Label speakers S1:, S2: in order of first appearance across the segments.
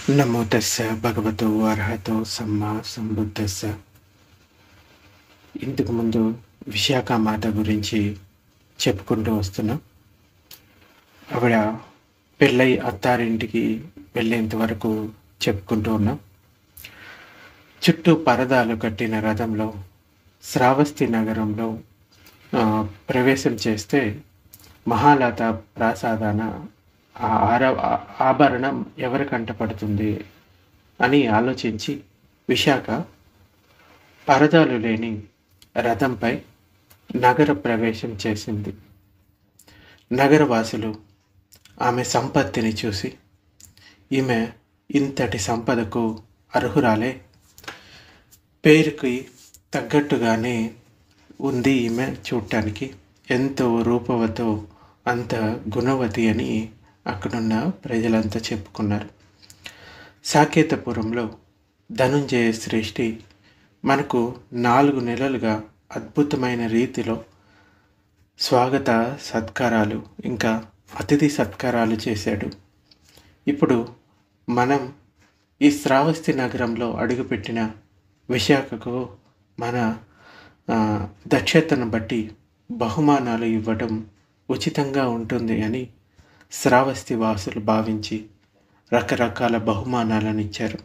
S1: నమో తస్స భగవతో అర్హతో సమ్మా సంబుద్ధస్స. ఇంతకు ముందు విశాఖ మాత గురించి చెప్పుకుంటూ వస్తున్నాం. ఆవిడ పెళ్ళై అత్తారింటికి వెళ్ళేంత వరకు చెప్పుకుంటూ ఉన్నాం. చుట్టూ పరదాలు కట్టిన రథంలో శ్రావస్తి నగరంలో ప్రవేశం చేస్తే మహాలత ప్రాసాదాన ఆ ఆభరణం ఎవరి కంటపడుతుంది అని ఆలోచించి విశాఖ పరదాలు లేని రథంపై నగర ప్రవేశం చేసింది. నగరవాసులు ఆమె సంపత్తిని చూసి ఈమె ఇంతటి సంపదకు అర్హురాలే, పేరుకి తగ్గట్టుగానే ఉంది ఈమె, చూడటానికి ఎంతో రూపవతో అంత గుణవతి అని అక్కడున్న ప్రజలంతా చెప్పుకున్నారు. సాకేతపురంలో ధనుంజయ శ్రేష్ఠి మనకు 4 నెలలుగా అద్భుతమైన రీతిలో స్వాగత సత్కారాలు ఇంకా అతిథి సత్కారాలు చేశాడు. ఇప్పుడు మనం ఈ శ్రావస్తి నగరంలో అడుగుపెట్టిన విశాఖకు మన దక్షతను బట్టి బహుమానాలు ఇవ్వడం ఉచితంగా ఉంటుంది అని శ్రావస్తి వాసులు భావించి రకరకాల బహుమానాలను ఇచ్చారు.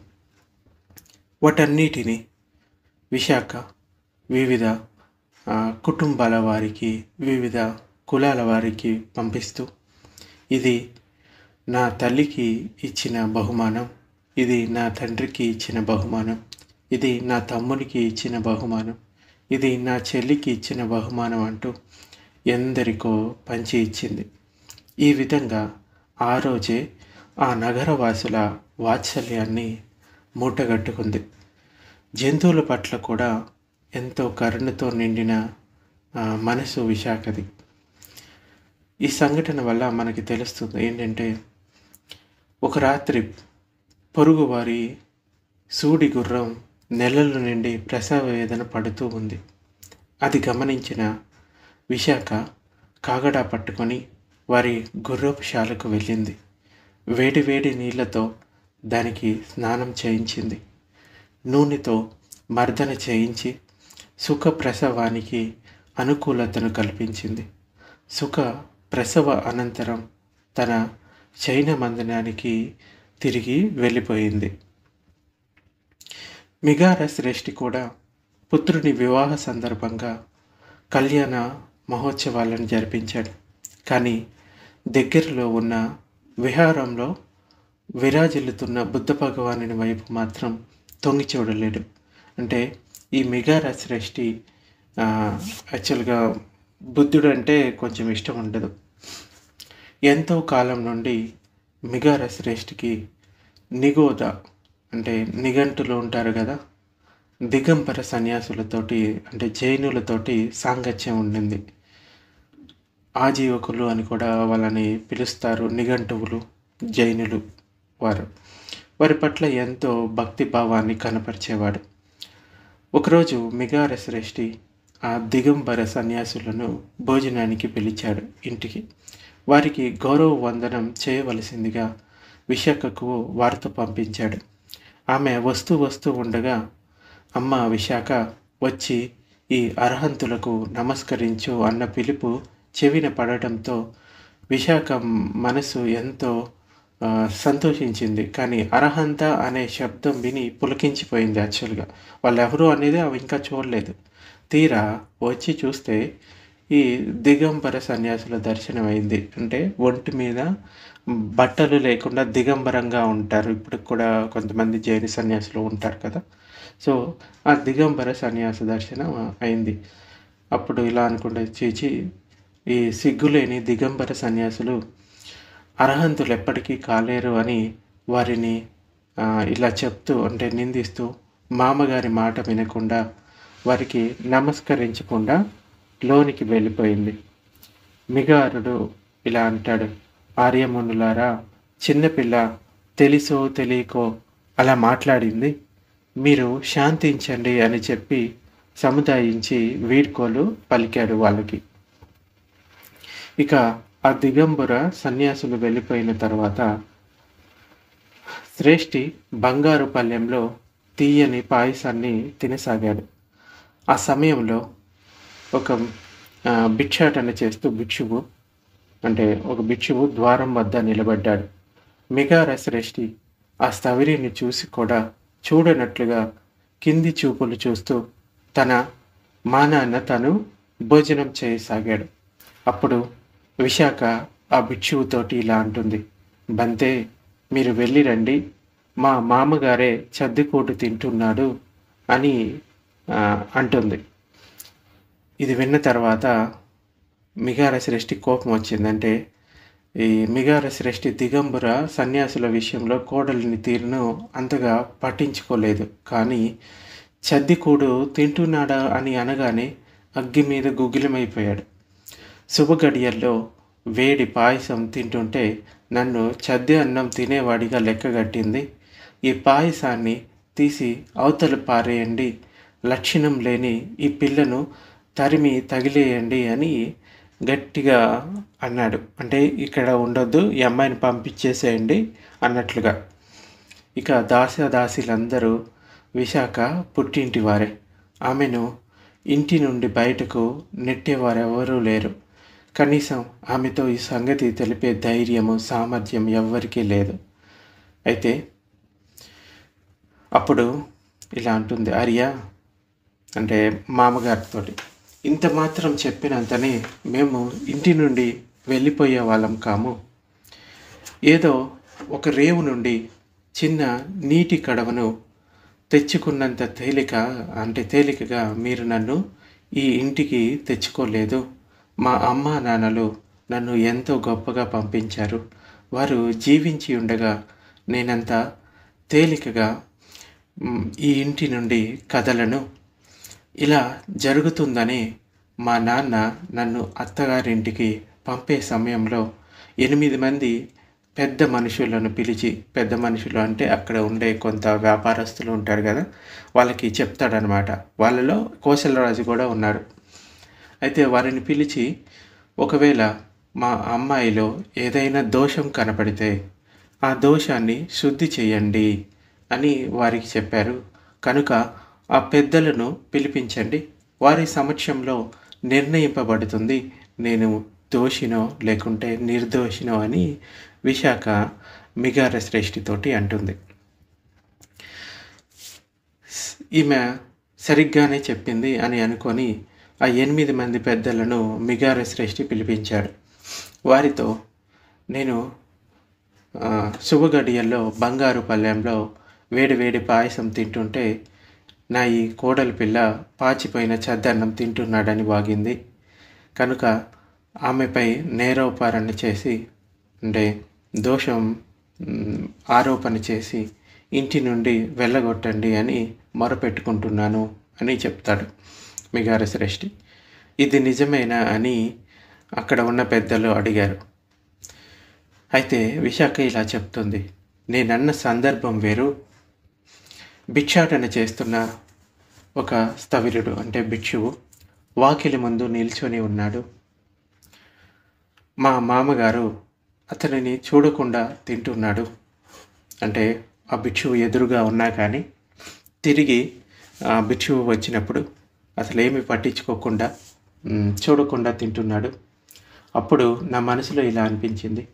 S1: వాటన్నిటిని విశాఖ వివిధ కుటుంబాల వారికి, వివిధ కులాల వారికి పంపిస్తూ, ఇది నా తల్లికి ఇచ్చిన బహుమానం, ఇది నా తండ్రికి ఇచ్చిన బహుమానం, ఇది నా తమ్మునికి ఇచ్చిన బహుమానం, ఇది నా చెల్లికి ఇచ్చిన బహుమానం అంటూ ఎందరికో పంచి ఇచ్చింది. ఈ విధంగా ఆ రోజే ఆ నగరవాసుల వాత్సల్యాన్ని మూటగట్టుకుంది. జంతువుల పట్ల కూడా ఎంతో కరుణతో నిండిన మనసు విశాఖది. ఈ సంఘటన వల్ల మనకి తెలుస్తుంది ఏంటంటే, ఒక రాత్రి పొరుగువారి సూడి గుర్రం నెలల నుండి ప్రసవ వేదన పడుతూ ఉంది. అది గమనించిన విశాఖ కాగడా పట్టుకొని వారి గుర్రపు శాలకు వెళ్ళింది. వేడి వేడి నీళ్లతో దానికి స్నానం చేయించింది. నూనెతో మర్దన చేయించి సుఖ ప్రసవానికి అనుకూలతను కల్పించింది. సుఖ ప్రసవ అనంతరం తన చైన మందిరానికి తిరిగి వెళ్ళిపోయింది. మిగార శ్రేష్ఠి కూడా పుత్రుని వివాహ సందర్భంగా కళ్యాణ మహోత్సవాలను జరిపించాడు. కానీ దగ్గరలో ఉన్న విహారంలో విరాజిల్లుతున్న బుద్ధ భగవానుని వైపు మాత్రం తొంగి చూడలేడు. అంటే ఈ మిగార శ్రేష్ఠి యాక్చువల్గా బుద్ధుడు అంటే కొంచెం ఇష్టం ఉండదు. ఎంతో కాలం నుండి మిగార శ్రేష్ఠికి నిగోద అంటే నిఘంటులు ఉంటారు కదా, దిగంబర సన్యాసులతోటి అంటే జైనులతోటి సాంగత్యం ఉండింది. ఆజీవకులు అని కూడా వాళ్ళని పిలుస్తారు. నిఘంటువులు, జైనులు వారి పట్ల ఎంతో భక్తి భావాన్ని కనపరిచేవాడు. ఒకరోజు మిగార శ్రేష్ఠి ఆ దిగంబర సన్యాసులను భోజనానికి పిలిచాడు ఇంటికి. వారికి గౌరవ వందనం చేయవలసిందిగా విశాఖకు వార్త పంపించాడు. ఆమె వస్తూ ఉండగా, అమ్మ విశాఖ, వచ్చి ఈ అర్హంతులకు నమస్కరించు అన్న పిలుపు చెవిన పడటంతో విశాఖ మనసు ఎంతో సంతోషించింది. కానీ అర్హంత అనే శబ్దం విని పులకించిపోయింది. యాక్చువల్గా వాళ్ళు ఎవరు అనేది అవి ఇంకా చూడలేదు. తీరా వచ్చి చూస్తే ఈ దిగంబర సన్యాసుల దర్శనం అయింది. అంటే ఒంటి మీద బట్టలు లేకుండా దిగంబరంగా ఉంటారు. ఇప్పుడు కూడా కొంతమంది జైన సన్యాసులు ఉంటారు కదా. సో ఆ దిగంబర సన్యాస దర్శనం అయింది. అప్పుడు ఇలా అనుకుంటే, చీచి, ఈ సిగ్గులేని దిగంబర సన్యాసులు అర్హంతులు ఎప్పటికీ కాలేరు అని వారిని ఇలా చెప్తూ అంటే నిందిస్తూ మామగారి మాట వినకుండా వారికి నమస్కరించకుండా లోనికి వెళ్ళిపోయింది. మిగారుడు ఇలా అంటాడు, ఆర్యమునులారా, చిన్నపిల్ల తెలిసో తెలియకో అలా మాట్లాడింది, మీరు శాంతించండి అని చెప్పి సముదాయించి వీడ్కోలు పలికాడు వాళ్ళకి. ఇక ఆ దిగంబర సన్యాసులు వెళ్ళిపోయిన తర్వాత శ్రేష్ఠి బంగారు పళ్ళెంలో తీయని పాయసాన్ని తినసాగాడు. ఆ సమయంలో ఒక భిక్షాటన చేస్తూ ఒక భిక్షువు ద్వారం వద్ద నిలబడ్డాడు. మిగార శ్రేష్ఠి ఆ స్థవిరిని చూసి కూడా చూడనట్లుగా కింది చూపులు చూస్తూ తన మానాన్న తను భోజనం చేయసాగాడు. అప్పుడు విశాఖ ఆ భిక్షువుతోటి ఇలా అంటుంది, బంతే, మీరు వెళ్ళి రండి, మా మామగారే చద్దికూడు తింటున్నాడు అని అంటుంది. ఇది విన్న తర్వాత మిగార శ్రేష్ఠి కోపం వచ్చిందంటే, ఈ మిగార శ్రేష్ఠి దిగంబర సన్యాసుల విషయంలో కోడలిని తీరును అంతగా పట్టించుకోలేదు. కానీ చద్దికూడు తింటున్నాడా అని అనగానే అగ్గి మీద గుగ్గిలమైపోయాడు. శుభగడియల్లో వేడి పాయసం తింటుంటే నన్ను చద్ది అన్నం తినేవాడిగా లెక్కగట్టింది. ఈ పాయసాన్ని తీసి అవతల పారేయండి, లక్షణం లేని ఈ పిల్లను తరిమి తగిలేయండి అని గట్టిగా అన్నాడు. అంటే ఇక్కడ ఉండొద్దు, ఈ అమ్మాయిని పంపించేసేయండి అన్నట్లుగా. ఇక దాసదాసీలందరూ విశాఖ పుట్టింటి వారే. ఆమెను ఇంటి నుండి బయటకు నెట్టేవారెవరూ లేరు. కనీసం ఆమెతో ఈ సంగతి తెలిపే ధైర్యము, సామర్థ్యం ఎవ్వరికీ లేదు. అయితే అప్పుడు ఇలా అంటుంది ఆర్య, అంటే మామగారితోటి, ఇంత మాత్రం చెప్పినంతనే మేము ఇంటి నుండి వెళ్ళిపోయే వాళ్ళం కాము. ఏదో ఒక రేవు నుండి చిన్న నీటి కడవను తెచ్చుకున్నంత తేలికగా మీరు నన్ను ఈ ఇంటికి తెచ్చుకోలేదు. మా అమ్మా నాన్నలు నన్ను ఎంతో గొప్పగా పంపించారు. వారు జీవించి ఉండగా నేనంత తేలికగా ఈ ఇంటి నుండి కదలను. ఇలా జరుగుతుందని మా నాన్న నన్ను అత్తగారింటికి పంపే సమయంలో 8 మంది పెద్ద మనుషులను పిలిచి, పెద్ద మనుషులు అంటే అక్కడ ఉండే కొంత వ్యాపారస్తులు ఉంటారు కదా, వాళ్ళకి చెప్తాడనమాట. వాళ్ళలో కోసలరాజు కూడా ఉన్నాడు. అయితే వారిని పిలిచి, ఒకవేళ మా అమ్మాయిలో ఏదైనా దోషం కనపడితే ఆ దోషాన్ని శుద్ధి చేయండి అని వారికి చెప్పారు. కనుక ఆ పెద్దలను పిలిపించండి, వారి సమక్షంలో నిర్ణయింపబడుతుంది నేను దోషినో లేకుంటే నిర్దోషినో అని విశాఖ మిగార శ్రేష్ఠితోటి అంటుంది. ఈమె సరిగ్గానే చెప్పింది అని అనుకొని ఆ 8 మంది పెద్దలను మిగార శ్రేష్ఠి పిలిపించాడు. వారితో, నేను శుభగడియల్లో బంగారు పళ్ళెంలో వేడి పాయసం తింటుంటే నా ఈ కోడలి పిల్ల పాచిపోయిన చద్దన్నం తింటున్నాడని వాగింది. కనుక ఆమెపై నేరోపరణ చేసి, అంటే దోషం ఆరోపణ చేసి ఇంటి నుండి వెళ్ళగొట్టండి అని మొరపెట్టుకుంటున్నాను అని చెప్తాడు మిగార శ్రేష్ఠి. ఇది నిజమేనా అని అక్కడ ఉన్న పెద్దలు అడిగారు. అయితే విశాఖ ఇలా చెప్తుంది, నేనన్న సందర్భం వేరు. భిక్షాటన చేస్తున్న ఒక స్థవిరుడు అంటే భిక్షువు వాకిలి ముందు నిల్చొని ఉన్నాడు. మా మామగారు అతనిని చూడకుండా తింటున్నాడు. అంటే ఆ భిక్షువు ఎదురుగా ఉన్నా కానీ తిరిగి ఆ భిక్షువు వచ్చినప్పుడు అసలు ఏమి పట్టించుకోకుండా చూడకుండా తింటున్నాడు. అప్పుడు నా మనసులో ఇలా అనిపించింది,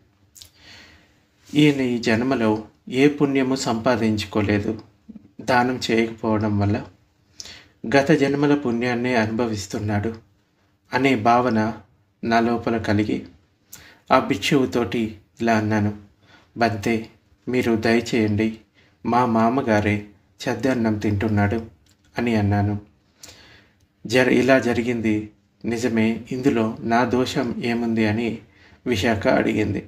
S1: ఈయన ఈ జన్మలో ఏ పుణ్యము సంపాదించుకోలేదు దానం చేయకపోవడం వల్ల, గత జన్మల పుణ్యాన్ని అనుభవిస్తున్నాడు అనే భావన నా లోపల కలిగి ఆ భిక్షువుతోటి ఇలా అన్నాను, బంతే, మీరు దయచేయండి, మా మామగారే చద్దన్నం తింటున్నాడు అని అన్నాను. ఇలా జరిగింది నిజమే, ఇందులో నా దోషం ఏముంది అని విశాఖ అడిగింది.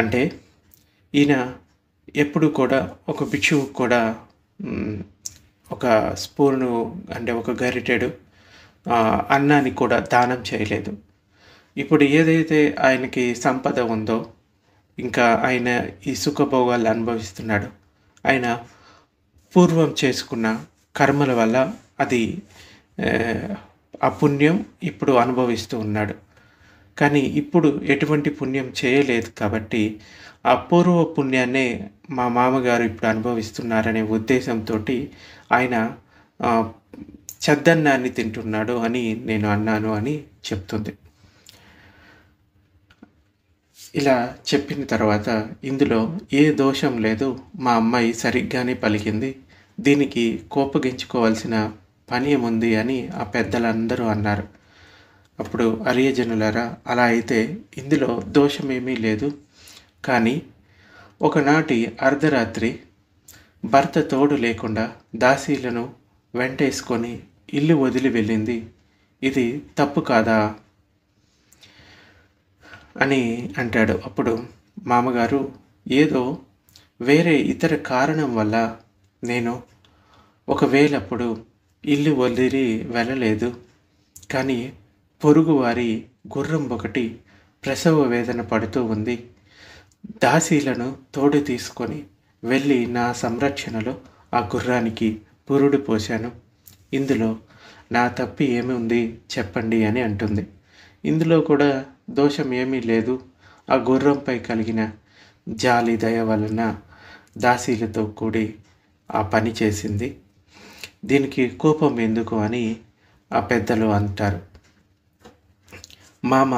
S1: అంటే ఈయన ఎప్పుడు కూడా ఒక భిక్షువు కూడా ఒక స్పూను అంటే ఒక గరిటెడు అన్నాన్ని కూడా దానం చేయలేదు. ఇప్పుడు ఏదైతే ఆయనకి సంపద ఉందో, ఇంకా ఆయన ఈ సుఖభోగాలు అనుభవిస్తున్నాడు, ఆయన పూర్వం చేసుకున్న కర్మల వల్ల అది ఆ పుణ్యం ఇప్పుడు అనుభవిస్తూ ఉన్నాడు. కానీ ఇప్పుడు ఎటువంటి పుణ్యం చేయలేదు కాబట్టి ఆ పూర్వ పుణ్యాన్నే మా మామగారు ఇప్పుడు అనుభవిస్తున్నారనే ఉద్దేశంతో ఆయన చద్దన్నాన్ని తింటున్నాడు అని నేను అన్నాను అని చెప్తుంది. ఇలా చెప్పిన తర్వాత ఇందులో ఏ దోషం లేదు, మా అమ్మాయి సరిగ్గానే పలికింది, దీనికి కోపగించుకోవాల్సిన పని ఏముంది అని ఆ పెద్దలందరూ అన్నారు. అప్పుడు అరియజనులారా, అలా అయితే ఇందులో దోషమేమీ లేదు. కానీ ఒకనాటి అర్ధరాత్రి భర్త తోడు లేకుండా దాసీలను వెంటేసుకొని ఇల్లు వదిలి వెళ్ళింది, ఇది తప్పు కాదా అని అంటాడు. అప్పుడు మామగారు, ఏదో వేరే ఇతర కారణం వల్ల నేను ఒకవేళప్పుడు ఇల్లు వదిలి వెళ్ళలేదు, కానీ పొరుగువారి గుర్రం ఒకటి ప్రసవ వేదన పడుతూ ఉంది, దాసీలను తోడు తీసుకొని వెళ్ళి నా సంరక్షణలో ఆ గుర్రానికి పురుడు పోశాను, ఇందులో నా తప్పి ఏమి ఉంది చెప్పండి అని అంటుంది. ఇందులో కూడా దోషం ఏమీ లేదు, ఆ గుర్రంపై కలిగిన జాలి దయ వలన దాసీలతో కూడి ఆ పని చేసింది, దీనికి కోపం ఎందుకు అని ఆ పెద్దలు అంటారు. మామ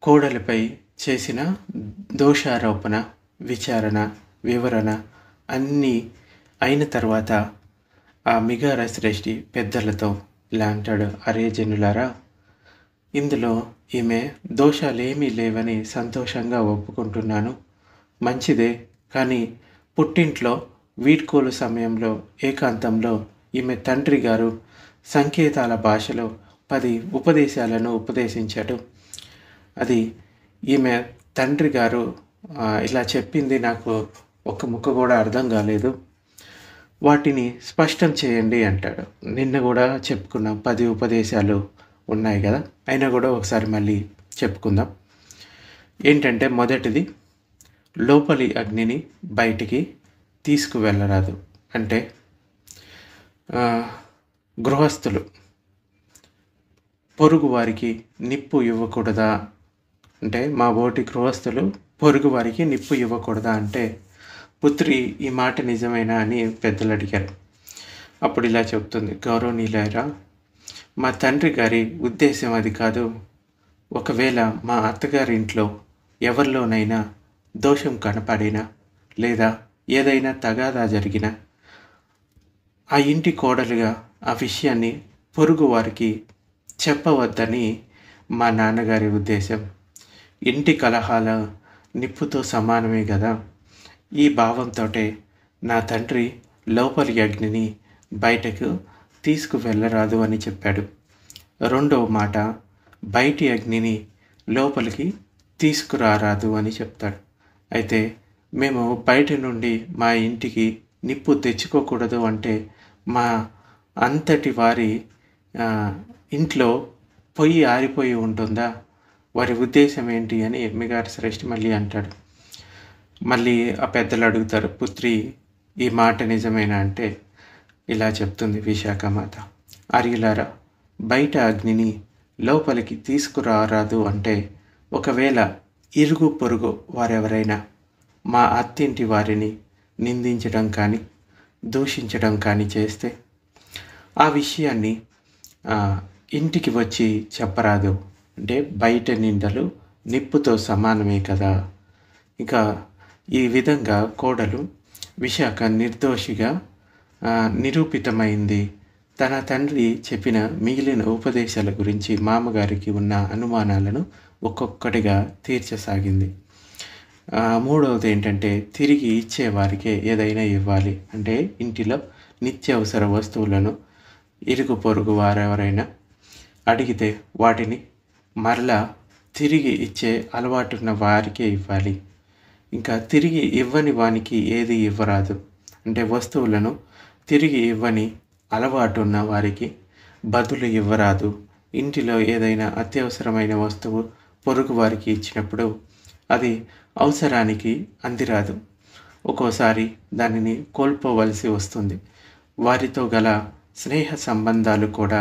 S1: కోడలిపై చేసిన దోషారోపణ, విచారణ, వివరణ అన్నీ అయిన తర్వాత ఆ మిగార శ్రేష్ఠి పెద్దలతో ఇలా అంటాడు, అరే జనులారా, ఇందులో ఈమె దోషాలేమీ లేవని సంతోషంగా ఒప్పుకుంటున్నాను, మంచిదే. కానీ పుట్టింట్లో వీడ్కోలు సమయంలో ఏకాంతంలో ఈమె తండ్రి గారు సంకేతాల భాషలో 10 ఉపదేశాలను ఉపదేశించాడు. అది ఈమె తండ్రి గారు ఇలా చెప్పింది నాకు ఒక్క ముక్క కూడా అర్థం కాలేదు, వాటిని స్పష్టం చేయండి అంటాడు. నిన్న కూడా చెప్పుకున్నాం 10 ఉపదేశాలు ఉన్నాయి కదా, అయినా కూడా ఒకసారి మళ్ళీ చెప్పుకుందాం. ఏంటంటే మొదటిది, లోపలి అగ్నిని బయటికి తీసుకువెళ్ళరాదు. అంటే గృహస్థులు పొరుగు వారికి నిప్పు ఇవ్వకూడదా అంటే, మా ఓటి గృహస్థులు పొరుగు వారికి నిప్పు ఇవ్వకూడదా అంటే, పుత్రి ఈ మాట నిజమేనా అని పెద్దలు అడిగారు. అప్పుడు ఇలా చెప్తుంది, గౌరవనీయులారా, మా తండ్రి గారి ఉద్దేశం అది కాదు. ఒకవేళ మా అత్తగారి ఇంట్లో ఎవరిలోనైనా దోషం కనపడినా లేదా ఏదైనా తగాదా జరిగినా ఆ ఇంటి కోడలుగా ఆ విషయాన్ని పొరుగు వారికి చెప్పవద్దని మా నాన్నగారి ఉద్దేశం. ఇంటి కలహాల నిప్పుతో సమానమే కదా. ఈ భావంతో నా తండ్రి లోపలి అగ్నిని బయటకు తీసుకువెళ్ళరాదు అని చెప్పాడు. రెండవ మాట, బయటి అగ్నిని లోపలికి తీసుకురారాదు అని చెప్తాడు. అయితే మేము బయట నుండి మా ఇంటికి నిప్పు తెచ్చుకోకూడదు అంటే, మా అంతటి వారి ఇంట్లో పొయ్యి ఆరిపోయి ఉంటుందా, వారి ఉద్దేశం ఏంటి అని మిగారు శ్రేష్ఠి మళ్ళీ అంటాడు. మళ్ళీ ఆ పెద్దలు అడుగుతారు, పుత్రి ఈ మాట నిజమేనా అంటే ఇలా చెప్తుంది విశాఖమాత, అరియులారా, బయట అగ్నిని లోపలికి తీసుకురారాదు అంటే, ఒకవేళ ఇరుగు పొరుగు వారెవరైనా మా అత్తింటి వారిని నిందించడం కానీ దూషించడం కానీ చేస్తే ఆ విషయాన్ని ఇంటికి వచ్చి చెప్పరాదు. అంటే బయట నిందలు నిప్పుతో సమానమే కదా. ఇంకా ఈ విధంగా కోడలు విశాఖ నిర్దోషిగా నిరూపితమైంది. తన తండ్రి చెప్పిన మిగిలిన ఉపదేశాల గురించి మామగారికి ఉన్న అనుమానాలను ఒక్కొక్కటిగా తీర్చసాగింది. మూడవది ఏంటంటే, తిరిగి ఇచ్చేవారికే ఏదైనా ఇవ్వాలి. అంటే ఇంటిలో నిత్యావసర వస్తువులను ఇరుగు పొరుగు వారెవరైనా అడిగితే వాటిని మరలా తిరిగి ఇచ్చే అలవాటున్న వారికే ఇవ్వాలి. ఇంకా తిరిగి ఇవ్వని వానికి ఏది ఇవ్వరాదు. అంటే వస్తువులను తిరిగి ఇవ్వని అలవాటు ఉన్న వారికి బదులు ఇవ్వరాదు. ఇంటిలో ఏదైనా అత్యవసరమైన వస్తువు పొరుగు వారికి ఇచ్చినప్పుడు అది అవసరానికి అందిరాదు. ఒక్కోసారి దానిని కోల్పోవలసి వస్తుంది. వారితో గల స్నేహ సంబంధాలు కూడా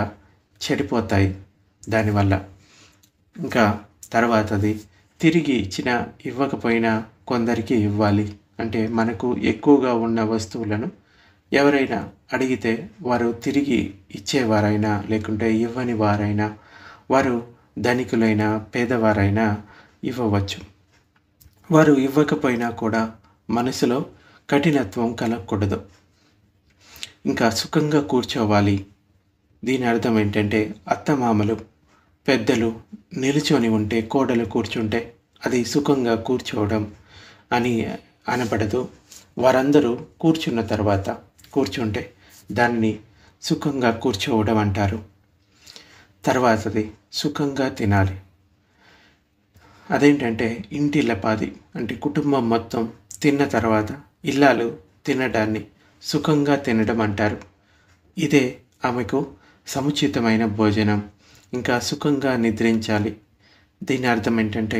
S1: చెడిపోతాయి దానివల్ల. ఇంకా తర్వాతది, తిరిగి ఇచ్చినా ఇవ్వకపోయినా కొందరికి ఇవ్వాలి. అంటే మనకు ఎక్కువగా ఉన్న వస్తువులను ఎవరైనా అడిగితే వారు తిరిగి ఇచ్చేవారైనా లేకుంటే ఇవ్వని వారైనా, వారు ధనికులైనా పేదవారైనా ఇవ్వవచ్చు. వారు ఇవ్వకపోయినా కూడా మనసులో కఠినత్వం కలగకూడదు. ఇంకా సుఖంగా కూర్చోవాలి. దీని అర్థం ఏంటంటే అత్తమామలు పెద్దలు నిలుచొని ఉంటే, కోడలు కూర్చుంటే అది సుఖంగా కూర్చోవడం అని అనబడదు. వారందరూ కూర్చున్న తర్వాత కూర్చుంటే దాన్ని సుఖంగా కూర్చోవడం అంటారు. తర్వాతది సుఖంగా తినాలి. అదేంటంటే ఇంటిల్లపాది అంటే కుటుంబం మొత్తం తిన్న తర్వాత ఇల్లాలు తినడాన్ని సుఖంగా తినడం అంటారు. ఇదే ఆమెకు సముచితమైన భోజనం. ఇంకా సుఖంగా నిద్రించాలి. దీని అర్థం ఏంటంటే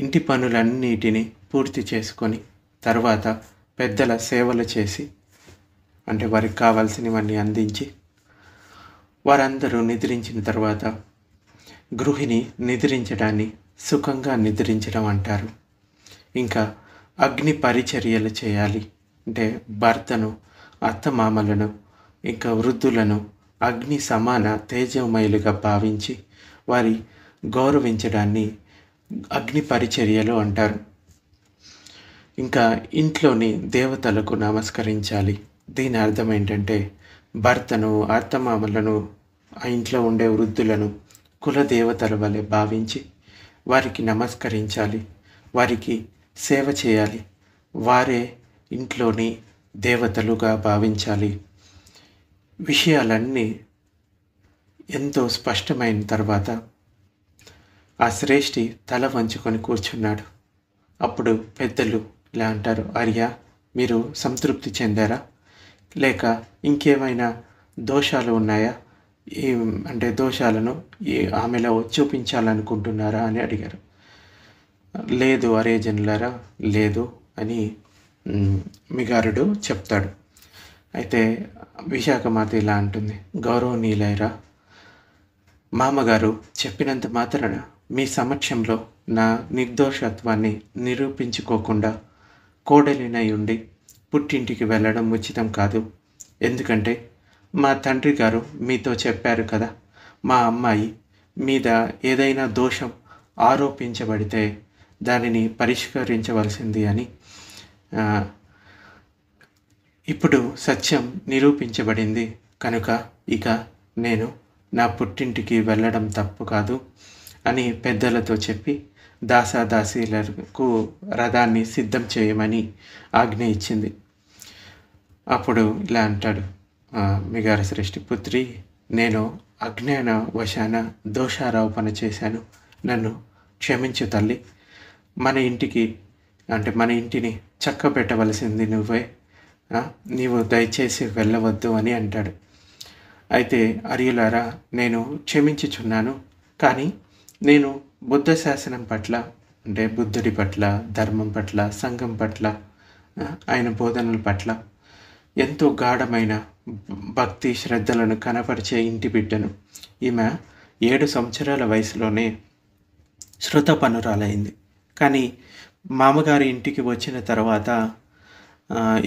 S1: ఇంటి పనులన్నిటినీ పూర్తి చేసుకొని తర్వాత పెద్దల సేవలు చేసి, అంటే వారికి కావాల్సినవన్నీ అందించి వారందరూ నిద్రించిన తర్వాత గృహిణి నిద్రించడాన్ని సుఖంగా నిద్రించడం అంటారు. ఇంకా అగ్ని పరిచర్యలు చేయాలి. అంటే భర్తను, అత్తమామలను, ఇంకా వృద్ధులను అగ్ని సమాన తేజమయులుగా భావించి వారి గౌరవించడాన్ని అగ్ని పరిచర్యలు అంటారు. ఇంకా ఇంట్లోని దేవతలకు నమస్కరించాలి. దీని అర్థం ఏంటంటే భర్తను, అత్తమామలను, ఆ ఇంట్లో ఉండే వృద్ధులను కుల దేవతల వలె భావించి వారికి నమస్కరించాలి, వారికి సేవ చేయాలి. వారే ఇంట్లోని దేవతలుగా భావించాలి. విషయాలన్నీ ఎంతో స్పష్టమైన తర్వాత ఆ శ్రేష్ఠి తల వంచుకొని కూర్చున్నాడు. అప్పుడు పెద్దలు ఇలా అంటారు, ఆర్య, మీరు సంతృప్తి చెందారా? లేక ఇంకేమైనా దోషాలు ఉన్నాయా? అంటే దోషాలను ఆమెలో చూపించాలనుకుంటున్నారా అని అడిగారు. లేదు అరే జనులారా, లేదు అని మిగారుడు చెప్తాడు. అయితే విశాఖమాత ఇలా అంటుంది, గౌరవనీయులైరా, మామగారు చెప్పినంత మాత్రాన మీ సమక్షంలో నా నిర్దోషత్వాన్ని నిరూపించుకోకుండా కోడలినై ఉండి పుట్టింటికి వెళ్ళడం ఉచితం కాదు. ఎందుకంటే మా తండ్రి గారు మీతో చెప్పారు కదా, మా అమ్మాయి మీద ఏదైనా దోషం ఆరోపించబడితే దానిని పరిష్కరించవలసింది అని. ఇప్పుడు సత్యం నిరూపించబడింది కనుక ఇక నేను నా పుట్టింటికి వెళ్ళడం తప్పు కాదు అని పెద్దలతో చెప్పి దాసాదాసీలకు రథాన్ని సిద్ధం చేయమని ఆజ్ఞ ఇచ్చింది. అప్పుడు ఇలా అంటాడు మిగార శ్రేష్ఠి, పుత్రి, నేను అజ్ఞాన వశాన దోషారోపణ చేశాను, నన్ను క్షమించు తల్లి. మన ఇంటిని చక్కబెట్టవలసింది నువ్వే, నీవు దయచేసి వెళ్ళవద్దు అని అంటాడు. అయితే అర్యులారా, నేను క్షమించుచున్నాను, కానీ నేను బుద్ధ శాసనం పట్ల, అంటే బుద్ధుడి పట్ల, ధర్మం పట్ల, సంఘం పట్ల, ఆయన బోధనల పట్ల ఎంతో గాఢమైన భక్తి శ్రద్ధలను కనపరిచే ఇంటి బిడ్డను. ఈమె 7 సంవత్సరాల వయసులోనే శృతపనురాలైంది. కానీ మామగారి ఇంటికి వచ్చిన తర్వాత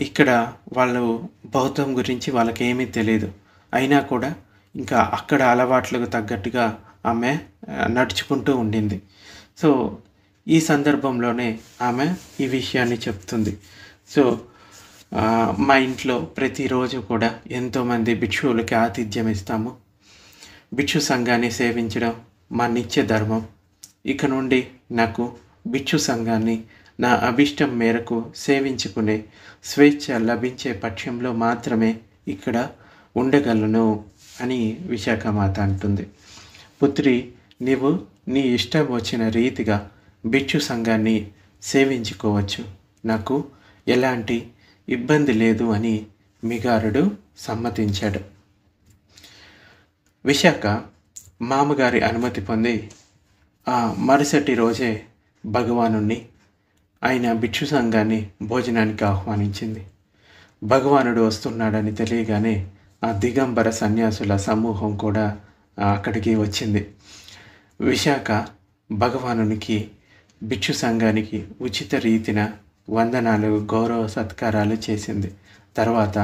S1: ఇక్కడ వాళ్ళు బౌద్ధం గురించి వాళ్ళకి ఏమీ తెలియదు. అయినా కూడా ఇంకా అక్కడ అలవాట్లకు తగ్గట్టుగా ఆమె నడుచుకుంటూ ఉండింది. సో ఈ సందర్భంలోనే ఆమె ఈ విషయాన్ని చెప్తుంది. సో మా ఇంట్లో ప్రతిరోజు కూడా ఎంతోమంది భిక్షువులకి ఆతిథ్యం ఇస్తాము. భిక్షు సంఘాన్ని సేవించడం మా నిత్య ధర్మం. ఇక నుండి నాకు భిక్షు సంఘాన్ని నా అభిష్టం మేరకు సేవించుకునే స్వేచ్ఛ లభించే పక్షంలో మాత్రమే ఇక్కడ ఉండగలను అని విశాఖమాత అంటుంది. పుత్రి, నీవు నీ ఇష్టం వచ్చిన రీతిగా భిక్షు సంఘాన్ని సేవించుకోవచ్చు, నాకు ఎలాంటి ఇబ్బంది లేదు అని మిగారుడు సమ్మతించాడు. విశాఖ మామగారి అనుమతి పొంది ఆ మరుసటి రోజే భగవానుణ్ణి, ఆయన భిక్షు సంఘాన్ని భోజనానికి ఆహ్వానించింది. భగవానుడు వస్తున్నాడని తెలియగానే ఆ దిగంబర సన్యాసుల సమూహం కూడా అక్కడికి వచ్చింది. విశాఖ భగవానునికి భిక్షు సంఘానికి ఉచిత రీతిన వందనాలు, గౌరవ సత్కారాలు చేసింది. తర్వాత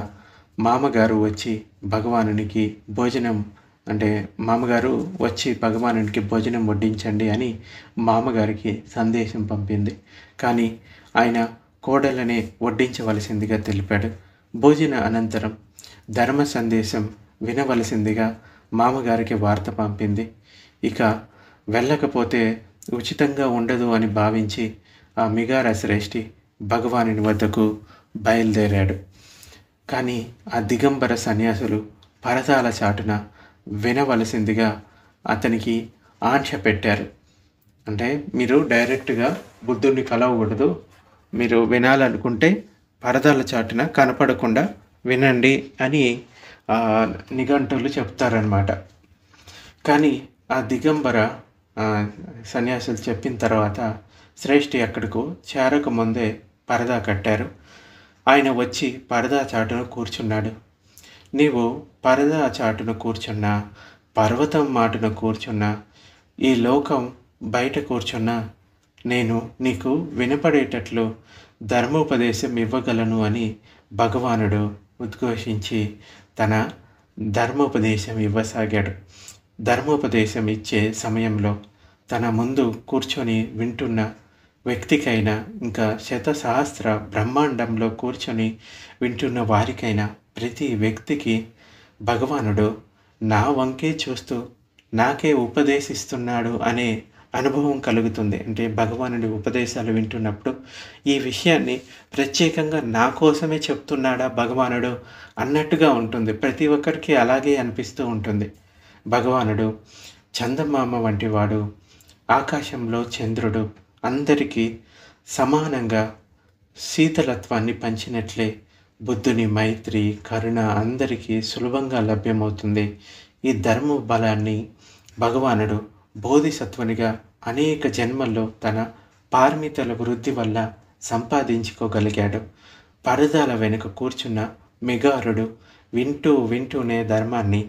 S1: మామగారు వచ్చి భగవానునికి భోజనం అంటే మామగారు వచ్చి భగవానునికి భోజనం వడ్డించండి అని మామగారికి సందేశం పంపింది. కానీ ఆయన కోడలనే వడ్డించవలసిందిగా తెలిపాడు. భోజన అనంతరం ధర్మ సందేశం వినవలసిందిగా మామగారికి వార్త పంపింది. ఇక వెళ్ళకపోతే ఉచితంగా ఉండదు అని భావించి ఆ మిగార శ్రేష్ఠి భగవానుని వద్దకు బయలుదేరాడు. కానీ ఆ దిగంబర సన్యాసులు పరదాల చాటున వినవలసిందిగా అతనికి ఆంక్ష పెట్టారు. అంటే మీరు డైరెక్ట్గా బుద్ధుడిని కలవకూడదు, మీరు వినాలనుకుంటే పరదాల చాటున కనపడకుండా వినండి అని నిఘంటువులు చెప్తారనమాట. కానీ ఆ దిగంబర సన్యాసులు చెప్పిన తర్వాత శ్రేష్ఠి అక్కడకు చేరకముందే పరదా కట్టారు. ఆయన వచ్చి పరదా చాటున కూర్చున్నాడు. నీవు పరదా చాటున కూర్చున్నా, పర్వతం మాటున కూర్చున్నా, ఈ లోకం బయట కూర్చున్నా నేను నీకు వినపడేటట్లు ధర్మోపదేశం ఇవ్వగలను అని భగవానుడు ఉద్ఘోషించి తన ధర్మోపదేశం ఇవ్వసాగాడు. ధర్మోపదేశం ఇచ్చే సమయంలో తన ముందు కూర్చొని వింటున్న వ్యక్తికైనా, ఇంకా శతసహస్ర బ్రహ్మాండంలో కూర్చొని వింటున్న వారికైనా ప్రతి వ్యక్తికి భగవానుడు నా వంకే చూస్తూ నాకే ఉపదేశిస్తున్నాడు అనే అనుభవం కలుగుతుంది. అంటే భగవానుడి ఉపదేశాలు వింటున్నప్పుడు ఈ విషయాన్ని ప్రత్యేకంగా నా కోసమే చెప్తున్నాడా భగవానుడు అన్నట్టుగా ఉంటుంది. ప్రతి ఒక్కరికి అలాగే అనిపిస్తూ ఉంటుంది. భగవానుడు చందమామ వంటి వాడు, ఆకాశంలో చంద్రుడు అందరికీ సమానంగా శీతలత్వాన్ని పంచినట్లే బుద్ధుని మైత్రి, కరుణ అందరికీ సులభంగా లభ్యమవుతుంది. ఈ ధర్మ బలాన్ని భగవానుడు బోధిసత్వునిగా అనేక జన్మల్లో తన పారమితల వృద్ధి వల్ల సంపాదించుకోగలిగాడు. పరదాల వెనుక కూర్చున్న మిగారుడు వింటూనే ధర్మాన్ని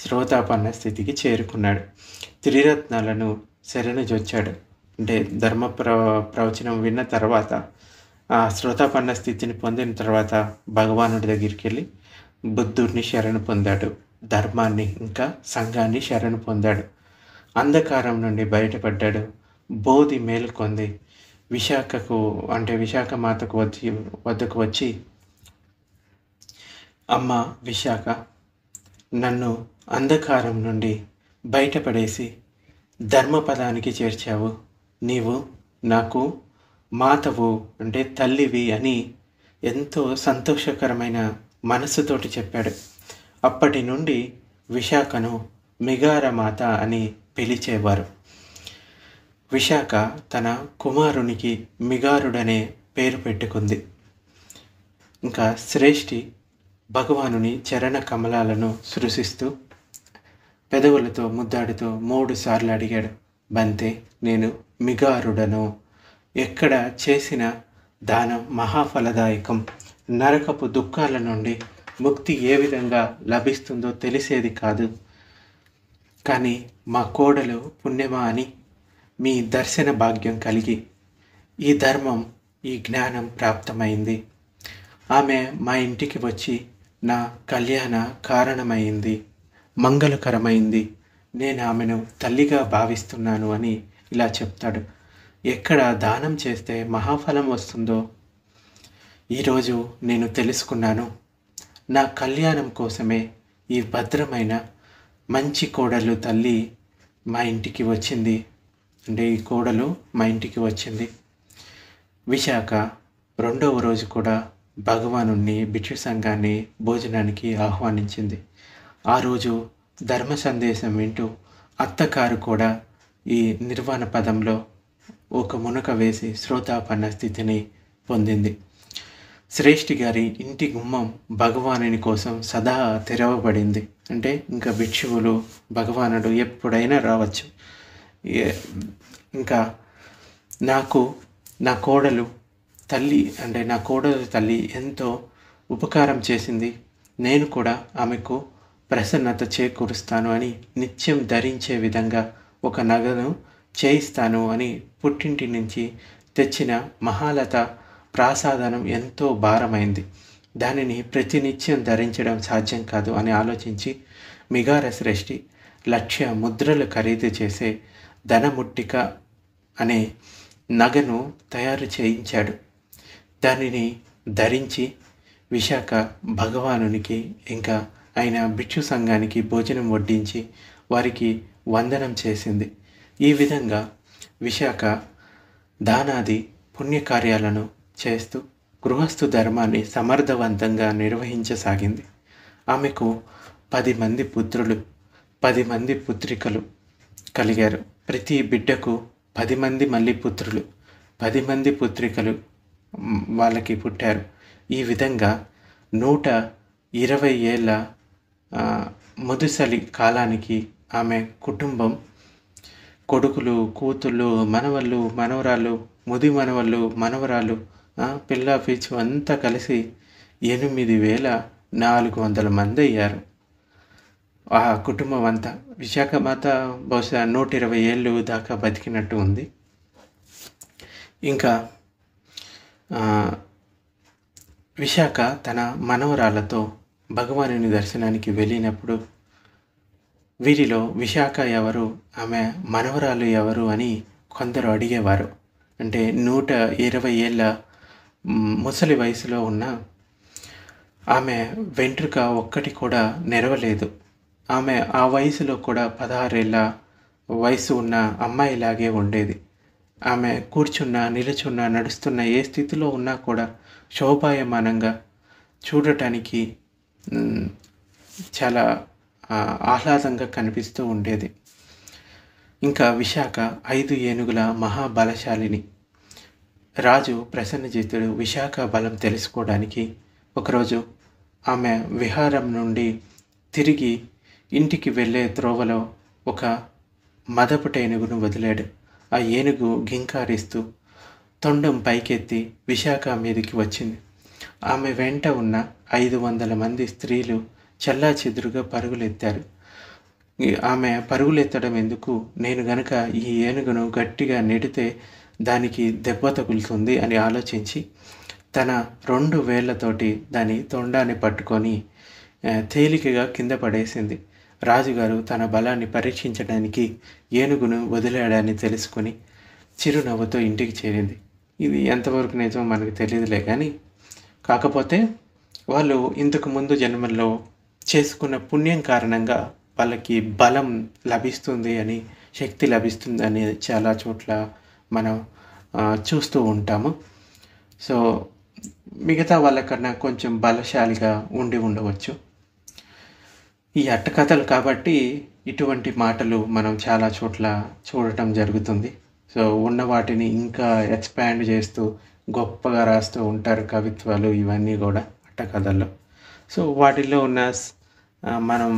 S1: శ్రోతాపన్న స్థితికి చేరుకున్నాడు. త్రిరత్నాలను శరణుజొచ్చాడు. అంటే ధర్మ ప్రవచనం విన్న తర్వాత ఆ శ్రోతాపన్న స్థితిని పొందిన తర్వాత భగవానుడి దగ్గరికి వెళ్ళి బుద్ధుడిని శరణు పొందాడు. ధర్మాన్ని ఇంకా సంఘాన్ని శరణు పొందాడు. అంధకారం నుండి బయటపడ్డాడు. బోధి మేలుకొంది. విశాఖ మాతకు వద్దకు వచ్చి, అమ్మ విశాఖ, నన్ను అంధకారం నుండి బయటపడేసి ధర్మపదానికి చేర్చావు. నీవు నాకు మాతవు అంటే తల్లివి అని ఎంతో సంతోషకరమైన మనస్సుతోటి చెప్పాడు. అప్పటి నుండి విశాఖను మిగార మాత అని పిలిచేవారు. విశాఖ తన కుమారునికి మిగారుడనే పేరు పెట్టుకుంది. ఇంకా శ్రేష్ఠి భగవానుని చరణ కమలాలను సృశిస్తూ పెదవులతో ముద్దాడుతూ 3 సార్లు అడిగాడు, బంతే నేను మిగారుడను. ఎక్కడ చేసిన దానం మహాఫలదాయకం. నరకపు దుఃఖాల నుండి ముక్తి ఏ విధంగా లభిస్తుందో తెలిసేది కాదు. కానీ మా కోడలు పుణ్యమా అని మీ దర్శన భాగ్యం కలిగి ఈ ధర్మం, ఈ జ్ఞానం ప్రాప్తమైంది. ఆమె మా ఇంటికి వచ్చి నా కళ్యాణ కారణమైంది, మంగళకరమైంది. నేను ఆమెను తల్లిగా భావిస్తున్నాను అని ఇలా చెప్తాడు. ఎక్కడ దానం చేస్తే మహాఫలం వస్తుందో ఈరోజు నేను తెలుసుకున్నాను. నా కళ్యాణం కోసమే ఈ భద్రమైన మంచి కోడలు తల్లి మా ఇంటికి వచ్చింది. అంటే ఈ కోడలు మా ఇంటికి వచ్చింది. విశాఖ 2వ రోజు కూడా భగవానుణ్ణి భిక్షు సంఘాన్ని భోజనానికి ఆహ్వానించింది. ఆ రోజు ధర్మ సందేశం వింటూ అత్తగారు కూడా ఈ నిర్వాణ పదంలో ఒక మునక వేసి శ్రోతాపన్న స్థితిని పొందింది. శ్రేష్ఠి గారి ఇంటి గుమ్మం భగవానుని కోసం సదా తెరవబడింది. అంటే ఇంకా భిక్షువులు, భగవానుడు ఎప్పుడైనా రావచ్చు. ఇంకా నాకు నా కోడలు తల్లి ఎంతో ఉపకారం చేసింది. నేను కూడా ఆమెకు ప్రసన్నత చేకూరుస్తాను అని నిత్యం ధరించే విధంగా ఒక నగను చేయిస్తాను అని పుట్టింటి నుంచి తెచ్చిన మహాలత ప్రాసాదనం ఎంతో భారమైంది, దానిని ప్రతినిత్యం ధరించడం సాధ్యం కాదు అని ఆలోచించి మిగారశ్రేష్ఠి 1,00,000 ముద్రలు ఖరీదు చేసే ధనముట్టిక అనే నగను తయారు చేయించాడు. దానిని ధరించి విశాఖ భగవానునికి ఇంకా ఆయన భిక్షు సంఘానికి భోజనం వడ్డించి వారికి వందనం చేసింది. ఈ విధంగా విశాఖ దానాది పుణ్యకార్యాలను చేస్తూ గృహస్థు ధర్మాన్ని సమర్థవంతంగా నిర్వహించసాగింది. ఆమెకు 10 మంది పుత్రులు, 10 మంది పుత్రికలు కలిగారు. ప్రతి బిడ్డకు 10 మంది మళ్ళీ పుత్రులు, 10 మంది పుత్రికలు వాళ్ళకి పుట్టారు. ఈ విధంగా 120 ఏళ్ళ ముదుసలి కాలానికి ఆమె కుటుంబం కొడుకులు, కూతుళ్ళు, మనవళ్ళు, మనవరాళ్ళు, ముది మనవళ్ళు, మనవరాలు, పిల్ల పిచ్చు అంతా కలిసి 8,400 మంది అయ్యారు. ఆ కుటుంబం అంతా. విశాఖ మాత బహుశా 120 ఏళ్ళు దాకా బతికినట్టు ఉంది. ఇంకా విశాఖ తన మనవరాలతో భగవానుని దర్శనానికి వెళ్ళినప్పుడు వీరిలో విశాఖ ఎవరు, ఆమె మనవరాలు ఎవరు అని కొందరు అడిగేవారు. అంటే 120 ఏళ్ళ ముసలి వయసులో ఉన్న ఆమె వెంట్రుక ఒక్కటి కూడా నెరవలేదు. ఆమె ఆ వయసులో కూడా 16 ఏళ్ళ వయసు ఉన్న అమ్మాయిలాగే ఉండేది. ఆమె కూర్చున్నా, నిలుచున్నా, నడుస్తున్న ఏ స్థితిలో ఉన్నా కూడా శోభాయమానంగా చూడటానికి చాలా ఆహ్లాదంగా కనిపిస్తూ ఉండేది. ఇంకా విశాఖ 5 ఏనుగుల మహాబలశాలిని. రాజు ప్రసన్నజిత్తుడు విశాఖ బలం తెలుసుకోవడానికి ఒకరోజు ఆమె విహారం నుండి తిరిగి ఇంటికి వెళ్ళే త్రోవలో ఒక మదపుట ఏనుగును వదిలాడు. ఆ ఏనుగు గింకారిస్తూ తొండం పైకెత్తి విశాఖ మీదకి వచ్చింది. ఆమె వెంట ఉన్న 500 మంది స్త్రీలు చెల్లాచెదురుగా పరుగులెత్తారు. ఆమె పరుగులెత్తడం ఎందుకు, నేను గనక ఈ ఏనుగును గట్టిగా నెడితే దానికి దెబ్బ తగులుతుంది అని ఆలోచించి తన 2 వేళ్లతోటి దాని తొండాన్ని పట్టుకొని తేలికగా కింద పడేసింది. రాజుగారు తన బలాన్ని పరీక్షించడానికి ఏనుగును వదిలాడని తెలుసుకొని చిరునవ్వుతో ఇంటికి చేరింది. ఇది ఎంతవరకు నిజం మనకు తెలియదులే, కానీ కాకపోతే వాళ్ళు ఇంతకు ముందు జన్మల్లో చేసుకున్న పుణ్యం కారణంగా వాళ్ళకి బలం లభిస్తుంది అని, శక్తి లభిస్తుంది అని చాలా చోట్ల మనం చూస్తూ ఉంటాము. సో మిగతా వాళ్ళకన్నా కొంచెం బలశాలిగా ఉండి ఉండవచ్చు. ఈ అట్టకథలు కాబట్టి ఇటువంటి మాటలు మనం చాలా చోట్ల చూడటం జరుగుతుంది. సో ఉన్న వాటిని ఇంకా ఎక్స్పాండ్ చేస్తూ గొప్పగా రాస్తూ ఉంటారు కవిత్వాలు, ఇవన్నీ కూడా అట్టకథల్లో. సో వాటిల్లో ఉన్న మనం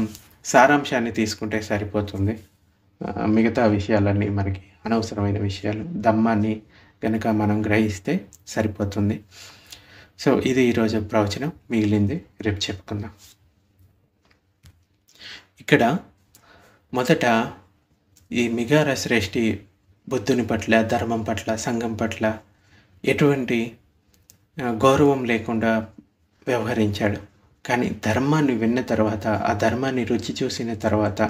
S1: సారాంశాన్ని తీసుకుంటే సరిపోతుంది. మిగతా విషయాలన్నీ మనకి అనవసరమైన విషయాలు, ధమ్మాన్ని కనుక మనం గ్రహిస్తే సరిపోతుంది. సో ఇది ఈరోజు ప్రవచనం. మిగిలింది రేపు చెప్పుకుందాం. ఇక్కడ మొదట ఈ మిగారశ్రేష్ఠి బుద్ధుని పట్ల, ధర్మం పట్ల, సంఘం పట్ల ఎటువంటి గౌరవం లేకుండా వ్యవహరించాడు. కానీ ధర్మాన్ని విన్న తర్వాత, ఆ ధర్మాన్ని రుచి చూసిన తర్వాత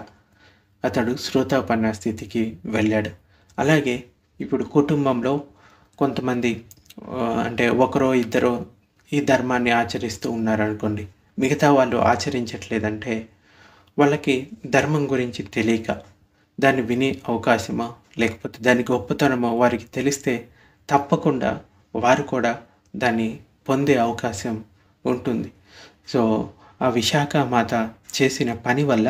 S1: అతడు శ్రోతాపన్న స్థితికి వెళ్ళాడు. అలాగే ఇప్పుడు కుటుంబంలో కొంతమంది అంటే ఒకరో ఇద్దరో ఈ ధర్మాన్ని ఆచరిస్తూ ఉన్నారనుకోండి, మిగతా వాళ్ళు ఆచరించట్లేదంటే వాళ్ళకి ధర్మం గురించి తెలియక దాన్ని వినే అవకాశమో లేకపోతే దాని గొప్పతనమో వారికి తెలిస్తే తప్పకుండా వారు కూడా దాన్ని పొందే అవకాశం ఉంటుంది. సో ఆ విశాఖ మాత చేసిన పని వల్ల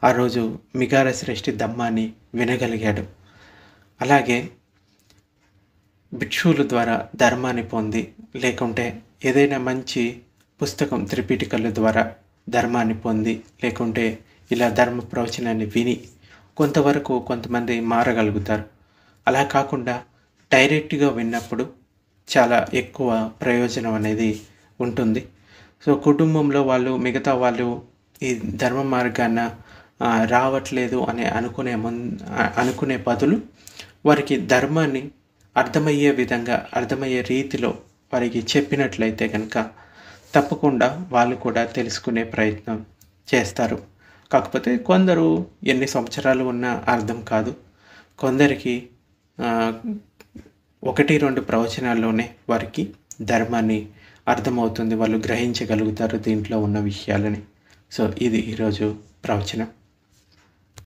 S1: ఆ రోజు మిగారశ్రేష్ఠి ధమ్మాన్ని వినగలిగాడు. అలాగే భిక్షువుల ద్వారా ధర్మాన్ని పొంది, లేకుంటే ఏదైనా మంచి పుస్తకం త్రిపీఠికల ద్వారా ధర్మాన్ని పొంది, లేకుంటే ఇలా ధర్మ ప్రవచనాన్ని విని కొంతవరకు కొంతమంది మారగలుగుతారు. అలా కాకుండా డైరెక్ట్గా విన్నప్పుడు చాలా ఎక్కువ ప్రయోజనం అనేది ఉంటుంది. సో కుటుంబంలో వాళ్ళు, మిగతా వాళ్ళు ఈ ధర్మ మార్గాన రావట్లేదు అని అనుకునే బదులు వారికి ధర్మాన్ని అర్థమయ్యే విధంగా, అర్థమయ్యే రీతిలో వారికి చెప్పినట్లయితే కనుక తప్పకుండా వాళ్ళు కూడా తెలుసుకునే ప్రయత్నం చేస్తారు. కాకపోతే కొందరు ఎన్ని సంవత్సరాలు ఉన్నా అర్థం కాదు. కొందరికి 1-2 ప్రవచనాల్లోనే వారికి ధర్మాన్ని అర్థమవుతుంది. వాళ్ళు గ్రహించగలుగుతారు దీంట్లో ఉన్న విషయాలని. సో ఇది ఈరోజు ప్రవచనం.